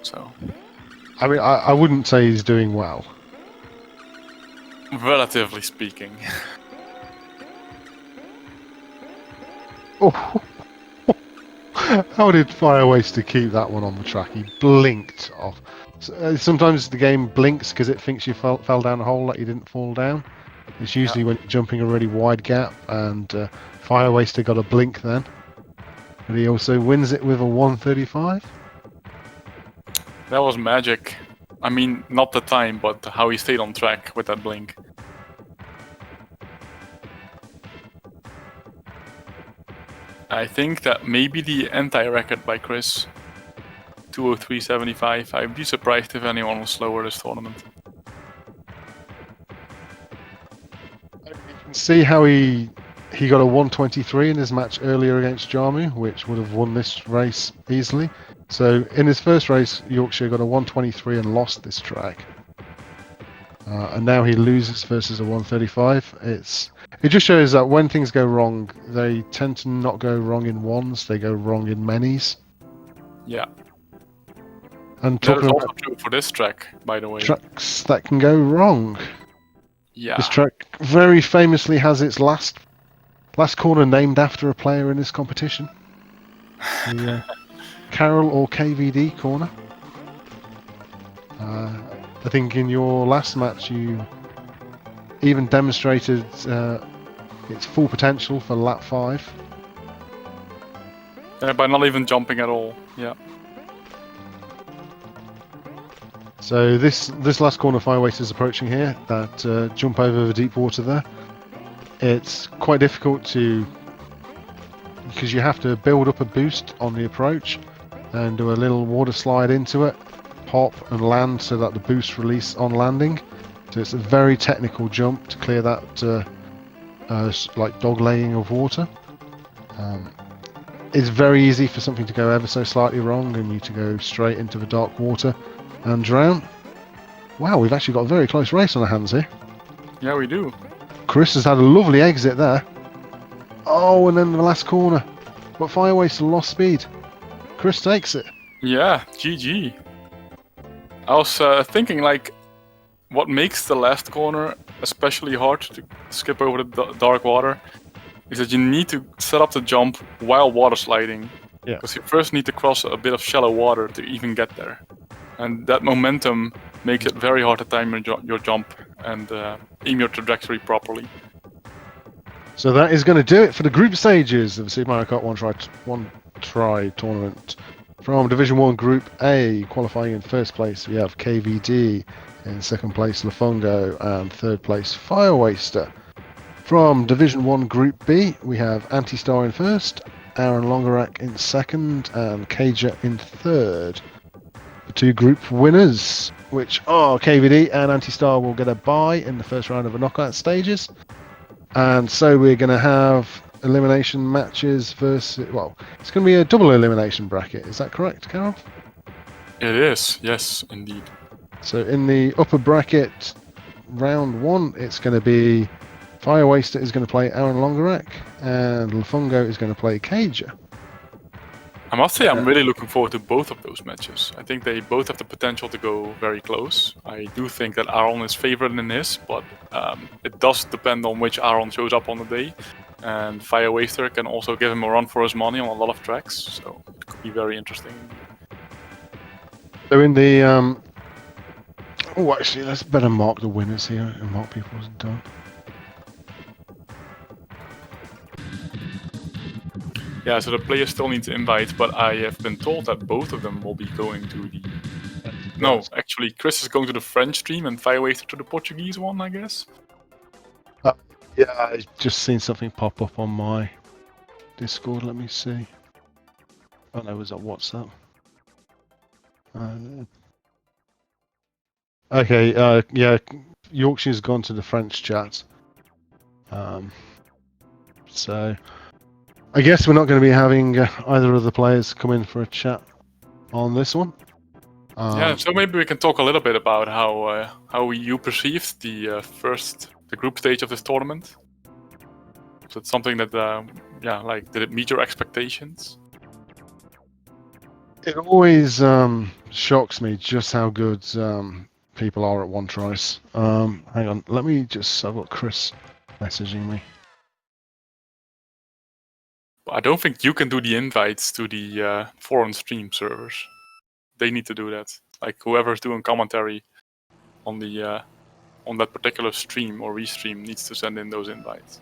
So. I mean, I wouldn't say he's doing well. Relatively speaking. Oh. How did Firewaster keep that one on the track? He blinked off. Sometimes the game blinks because it thinks you fell down a hole that you didn't fall down. It's usually when you're jumping a really wide gap, and Firewaster got a blink then. But he also wins it with a 135. That was magic. I mean, not the time, but how he stayed on track with that blink. I think that maybe the anti-record by Chris. 203.75. I'd be surprised if anyone was slower this tournament. You can see how he got a 123 in his match earlier against Jarmu, which would have won this race easily. So in his first race, Yorkshire got a 123 and lost this track. And now he loses versus a 135. It just shows that when things go wrong, they tend to not go wrong in ones, they go wrong in many's. Yeah. And that is talking also about true for this track, by the way. tracks that can go wrong. Yeah. This track very famously has its last corner named after a player in this competition. The Carol or KVD corner. I think in your last match you even demonstrated its full potential for lap 5. By not even jumping at all, yeah. So this last corner Firewaster is approaching here, that jump over the deep water there. It's quite difficult because you have to build up a boost on the approach and do a little water slide into it, hop and land so that the boost release on landing. So it's a very technical jump to clear that like dog laying of water. It's very easy for something to go ever so slightly wrong and you to go straight into the dark water and drown. Wow, we've actually got a very close race on our hands here. Yeah, we do. Chris has had a lovely exit there. Oh, and then the last corner. But Firewaster lost speed. Chris takes it. Yeah, GG. I was thinking, like, what makes the last corner especially hard to skip over the dark water is that you need to set up the jump while water sliding. Yeah. Because you first need to cross a bit of shallow water to even get there. And that momentum makes it very hard to time your jump and aim your trajectory properly. So that is going to do it for the group stages of the Super Mario Kart One Try Tournament From Division 1 Group A, qualifying in first place, we have KVD. In second place, Lafongo. And third place, Firewaster. From Division 1 Group B, we have Anti-Star in first, Aaron Longerak in second, and Cager in third. The two group winners, which are KVD and Anti-Star, will get a bye in the first round of the knockout stages. And so we're going to have elimination matches versus, well, it's going to be a double elimination bracket. Is that correct, Carol? It is, yes, indeed. So in the upper bracket, round 1, it's going to be Firewaster is going to play Aaron Longerak, and Lafongo is going to play Cager. I must say I'm really looking forward to both of those matches. I think they both have the potential to go very close. I do think that Aaron is favored in this, but it does depend on which Aaron shows up on the day. And Firewaster can also give him a run for his money on a lot of tracks, so it could be very interesting. So in the oh, actually, let's better mark the winners here and mark people's done. Yeah, so the players still need to invite, but I have been told that both of them will be going to the... No, actually, Chris is going to the French stream and Firewaster to the Portuguese one, I guess. Yeah, I just seen something pop up on my Discord. Let me see. Oh no, was that WhatsApp? Okay, yeah, Yorkshire's gone to the French chat. So I guess we're not going to be having either of the players come in for a chat on this one. Yeah, so maybe we can talk a little bit about how you perceived the group stage of this tournament. Was it something that, yeah, like, did it meet your expectations? It always shocks me just how good people are at one tries. Hang on, let me just. I've got Chris messaging me. I don't think you can do the invites to the foreign stream servers. They need to do that. Like, whoever's doing commentary on the on that particular stream or restream needs to send in those invites.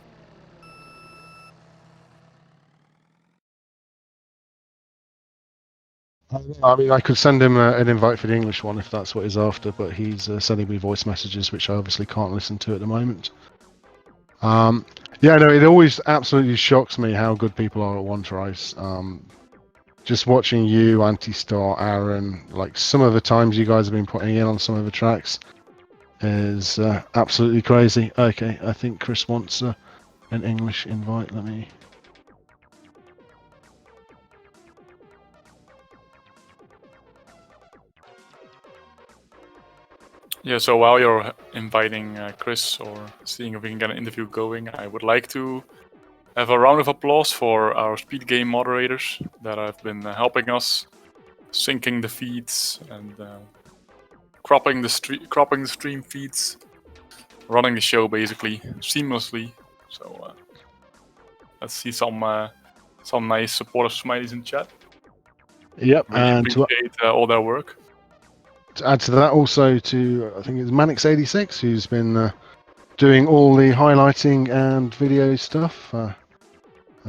I mean, I could send him an invite for the English one if that's what he's after, but he's sending me voice messages, which I obviously can't listen to at the moment. Yeah, no, it always absolutely shocks me how good people are at one tries. Just watching you, Anti-Star, Aaron, like some of the times you guys have been putting in on some of the tracks is absolutely crazy. Okay, I think Chris wants an English invite. Let me... Yeah, so while you're inviting Chris or seeing if we can get an interview going, I would like to have a round of applause for our SpeedGame moderators that have been helping us syncing the feeds and cropping the stream feeds, running the show basically seamlessly. So let's see some nice supportive smileys in chat. Yep, really and appreciate all their work. To add to that, also to I think it's Manix86 who's been doing all the highlighting and video stuff. I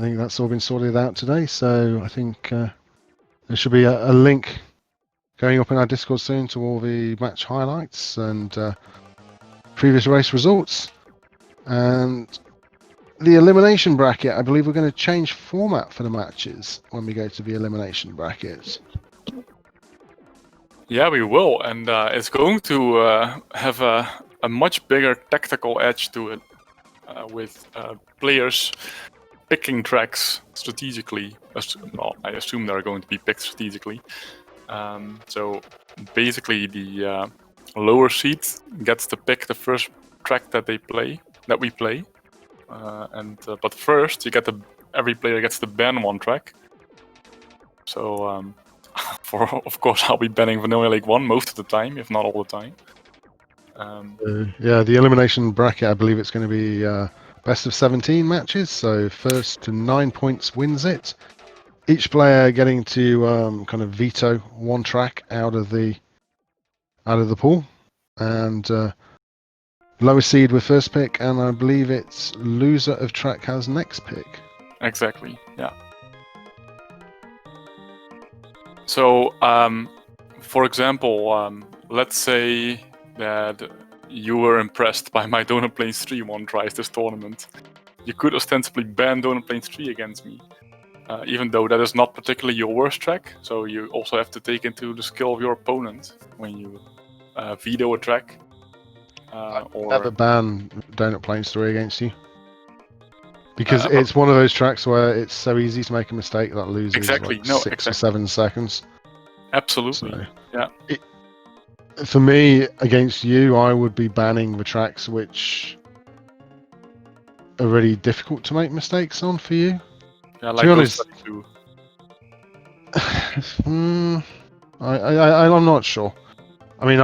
think that's all been sorted out today, so I think there should be a link going up in our Discord soon to all the match highlights and previous race results. And the elimination bracket, I believe we're going to change format for the matches when we go to the elimination bracket. Yeah, we will, and it's going to have a much bigger tactical edge to it, with players picking tracks strategically. Well, I assume they're going to be picked strategically. So basically, the lower seed gets to pick the first track that we play. But first, every player gets to ban one track. So. Of course, I'll be banning Vanilla League 1 most of the time, if not all the time. Yeah, the elimination bracket, I believe it's going to be best of 17 matches, so first to 9 points wins it. Each player getting to kind of veto one track out of the pool, and lowest seed with first pick, and I believe it's loser of track has next pick. Exactly, yeah. So, for example, let's say that you were impressed by my Donut Plains 3 one tries this tournament. You could ostensibly ban Donut Plains 3 against me, even though that is not particularly your worst track. So you also have to take into the skill of your opponent when you veto a track. Or Never ban Donut Plains 3 against you. Because it's one of those tracks where it's so easy to make a mistake that loses Exactly. like No, 6 or exactly. 7 seconds. Absolutely. So, yeah. For me, against you, I would be banning the tracks which are really difficult to make mistakes on for you. Yeah, To like be Ghost honest, 32. I'm not sure. I mean,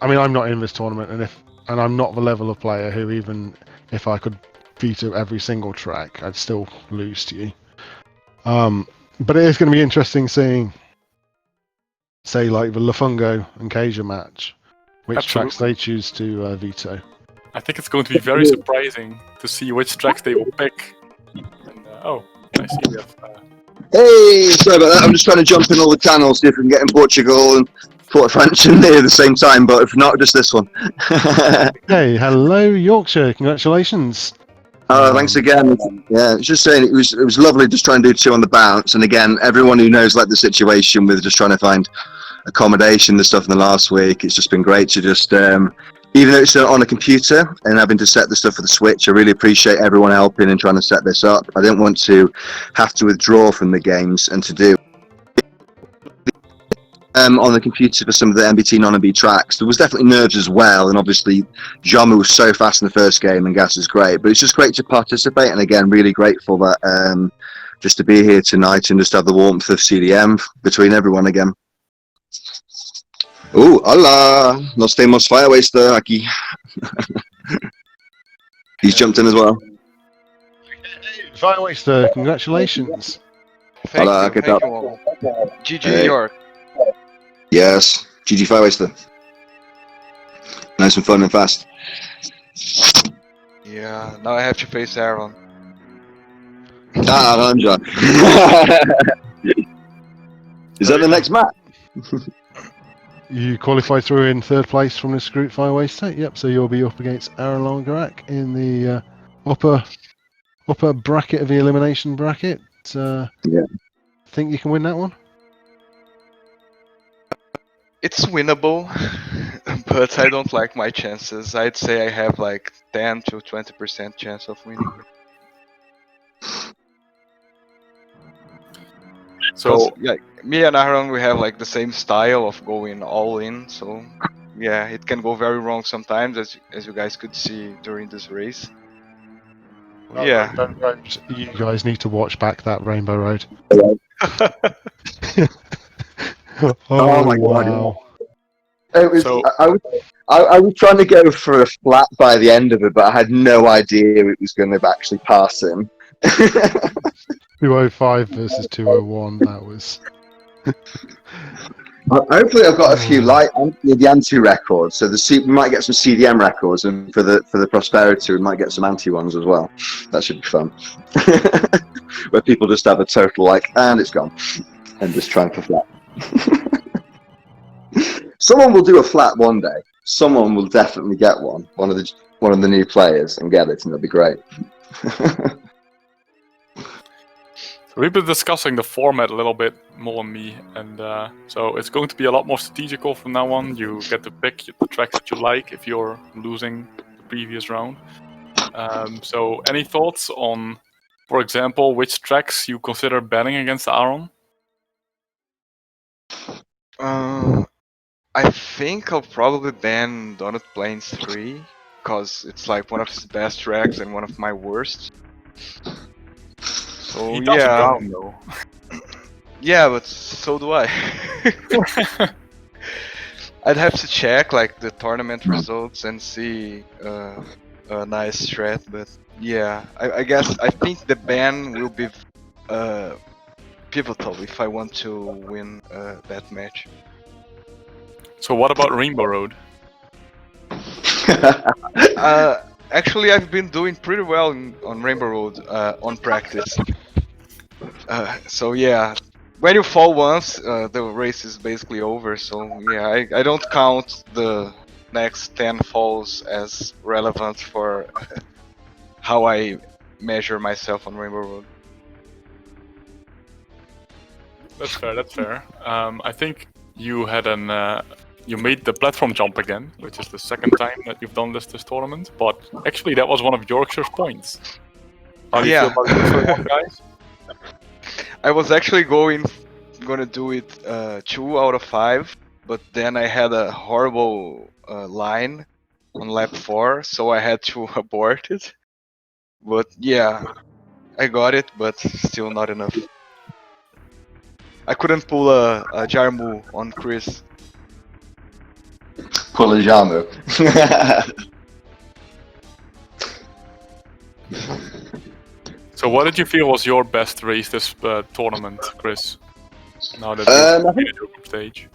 I'm not in this tournament, and I'm not the level of player who, even if I could veto every single track, I'd still lose to you. But it is going to be interesting seeing, say, like the Lafungo and Kaja match, which tracks they choose to veto. I think it's going to be very surprising to see which tracks they will pick. And, oh, I see we have. Hey, sorry about that. I'm just trying to jump in all the channels, see if we can get in Portugal and Port French in there at the same time, but if not, just this one. Hey, hello Yorkshire! Congratulations. Thanks again. Yeah, it's just saying it was lovely just trying to do 2 on the bounce, and again, everyone who knows like the situation with just trying to find accommodation and stuff in the last week, it's just been great to just even though it's on a computer and having to set the stuff for the Switch, I really appreciate everyone helping and trying to set this up. I didn't want to have to withdraw from the games and to do on the computer for some of the MBT non-MB tracks. There was definitely nerves as well, and obviously Jamu was so fast in the first game and Gas is great, but it's just great to participate, and again really grateful that just to be here tonight and just have the warmth of CDM between everyone again. Hola, nos tenemos Firewaster aquí. He's jumped in as well. Firewaster, congratulations. Thank Hola, you, ¿qué thank tal? you all. GG Hey. York. Yes, GG Firewaster. Nice and fun and fast. Yeah, now I have to face Aaron. John. Is that the next match? You qualified through in 3rd place from this group, Firewaster. Yep, so you'll be up against Aaron Longarak in the upper bracket of the elimination bracket. Yeah. Think you can win that one? It's winnable, but I don't like my chances. I'd say I have like 10 to 20% chance of winning. So yeah, me and Aaron, we have like the same style of going all in. So yeah, it can go very wrong sometimes, as you guys could see during this race. Yeah. Rainbow Road. You guys need to watch back that Rainbow Road. Oh my God. Wow. It was, So- I was trying to go for a flat by the end of it, but I had no idea it was going to actually pass him. 205 versus 201. That was. Hopefully, I've got a few the anti records, so we might get some CDM records, and for the prosperity, we might get some anti ones as well. That should be fun. Where people just have a total and it's gone, and just try and for flat. Someone will do a flat one day. Someone will definitely get one. One of the new players and get it, and it'll be great. We've been discussing the format a little bit more on me, and so it's going to be a lot more strategical from now on. You get to pick the tracks that you like if you're losing the previous round. So any thoughts on, for example, which tracks you consider banning against Aaron? I think I'll probably ban Donut Plains 3, because it's like one of his best tracks and one of my worst. So He does it down, though. Yeah, but so do I. I'd have to check like the tournament results and see a nice strat, but yeah, I guess I think the ban will be pivotal if I want to win that match. So what about Rainbow Road? Actually, I've been doing pretty well on Rainbow Road on practice. So yeah, when you fall once, the race is basically over. So yeah, I don't count the next 10 falls as relevant for how I measure myself on Rainbow Road. That's fair. That's fair. I think you had you made the platform jump again, which is the second time that you've done this tournament. But actually, that was one of Yorkshire's points. How do you feel about this one, guys? I was actually gonna do it 2 out of 5, but then I had a horrible line on lap 4, so I had to abort it. But yeah, I got it, but still not enough. I couldn't pull a Jarmu on Chris. Pull a Jamu. So, what did you feel was your best race this tournament, Chris? Now that you've been in your group stage.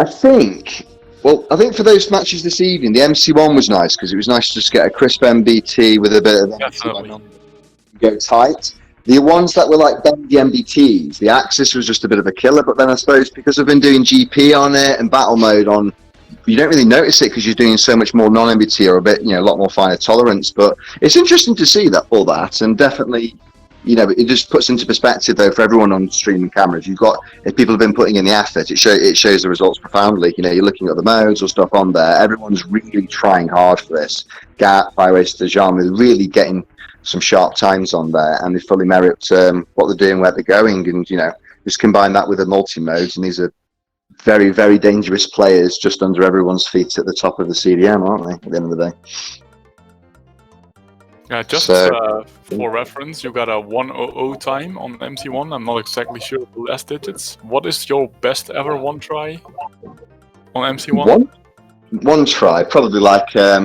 I think for those matches this evening, the MC1 was nice because it was nice to just get a crisp MBT with a bit of Definitely. go tight. The ones that were like bendy MBTs, the Axis was just a bit of a killer, but then I suppose because I've been doing GP on it and battle mode on, you don't really notice it because you're doing so much more non-MBT or a lot more finer tolerance. But it's interesting to see all that, and definitely, it just puts into perspective though for everyone on streaming cameras. If people have been putting in the effort, it shows the results profoundly. You're looking at the modes or stuff on there. Everyone's really trying hard for this. Gat, Firewaster, Jean, they're really getting some sharp times on there, and they fully merit what they're doing, where they're going, and just combine that with the multi-modes, and these are very, very dangerous players just under everyone's feet at the top of the CDM, aren't they, at the end of the day? Yeah, just for reference, you got a 1:00 time on MC1. I'm not exactly sure the last digits. What is your best ever one try on MC1? One try, probably like a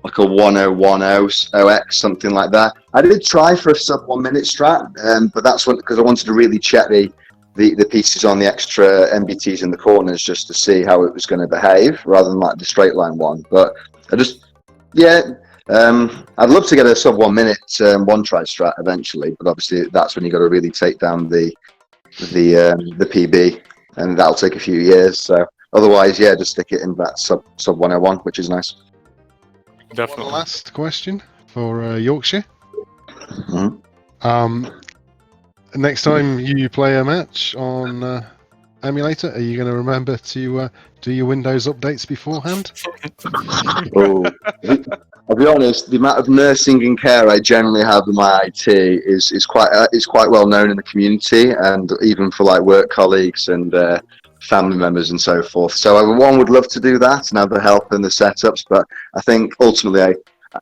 1010 OX, something like that. I did try for a sub 1 minute strat, but that's because I wanted to really check the pieces on the extra MBTs in the corners just to see how it was going to behave, rather than like the straight line one. But I'd love to get a sub 1 minute one try strat eventually, but obviously that's when you got to really take down the PB, and that'll take a few years. So otherwise, just stick it in that sub 101, which is nice. Definitely. One last question for Yorkshire. Mm-hmm. Next time you play a match on emulator, are you going to remember to do your Windows updates beforehand? I'll be honest, the amount of nursing and care I generally have in my IT is quite well known in the community, and even for like work colleagues and family members and so forth. So one would love to do that and have the help and the setups, but I think ultimately,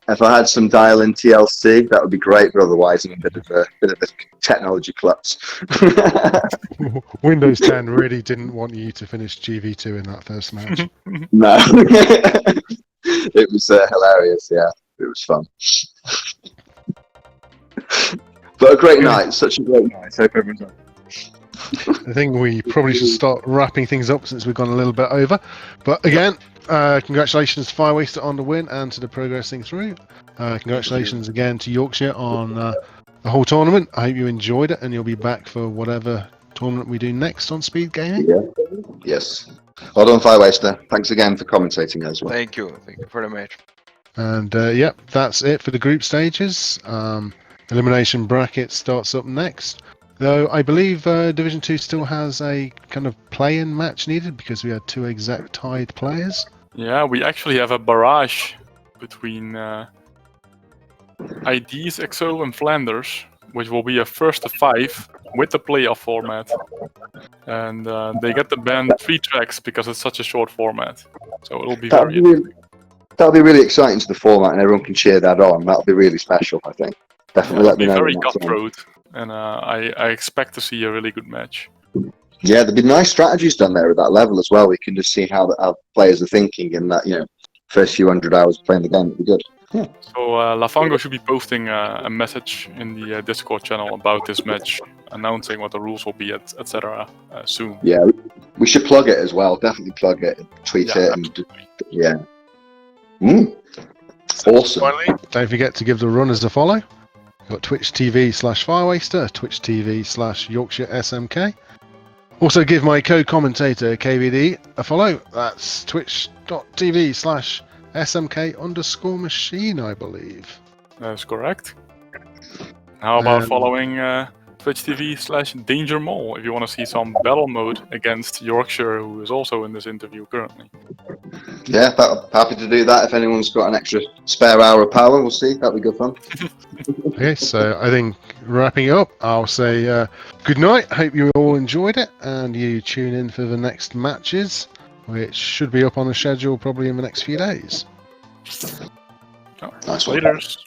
if I had some dial-in TLC, that would be great. But otherwise, I'm a bit of a technology klutz. Windows 10 really didn't want you to finish GV2 in that first match. No, it was hilarious. Yeah, it was fun. But a great night, such a great night. Hope everyone's on. I think we probably should start wrapping things up since we've gone a little bit over. But again, congratulations to Firewaster on the win and to the progressing through. Congratulations again to Yorkshire on the whole tournament. I hope you enjoyed it, and you'll be back for whatever tournament we do next on SpeedGaming. Yeah. Yes. Well done, Firewaster. Thanks again for commentating as well. Thank you for the match. And that's it for the group stages. Elimination bracket starts up next. Though I believe Division 2 still has a kind of play-in match needed because we had 2 exact tied players. Yeah, we actually have a barrage between IDs, XO and Flanders, which will be a first to 5 with the playoff format. And they get to ban 3 tracks because it's such a short format. So it'll be very interesting. That'll be really exciting to the format, and everyone can cheer that on. That'll be really special, I think. Definitely let me know. It'll be very cutthroat, and I expect to see a really good match. Yeah, there'll be nice strategies done there at that level as well. We can just see how players are thinking in that, first few 100 hours playing the game. It'll be good. Yeah. So Lafango should be posting a message in the Discord channel about this match, announcing what the rules will be, etc. Soon. Yeah, we should plug it as well. Definitely plug it, tweet it, absolutely. And awesome. Finally, don't forget to give the runners a follow. We've got Twitch TV/Firewaster, Twitch TV/YorkshireSMK. Also, give my co-commentator KVD a follow. That's twitch.tv/SMK_machine, I believe. That's correct. How about Um, following Twitch TV/Danger Mole if you want to see some battle mode against Yorkshire, who is also in this interview currently. Yeah, happy to do that. If anyone's got an extra spare hour of power, we'll see. That'll be good fun. Okay, so I think wrapping up, I'll say good night. Hope you all enjoyed it, and you tune in for the next matches, which should be up on the schedule probably in the next few days. Nice one. Laters.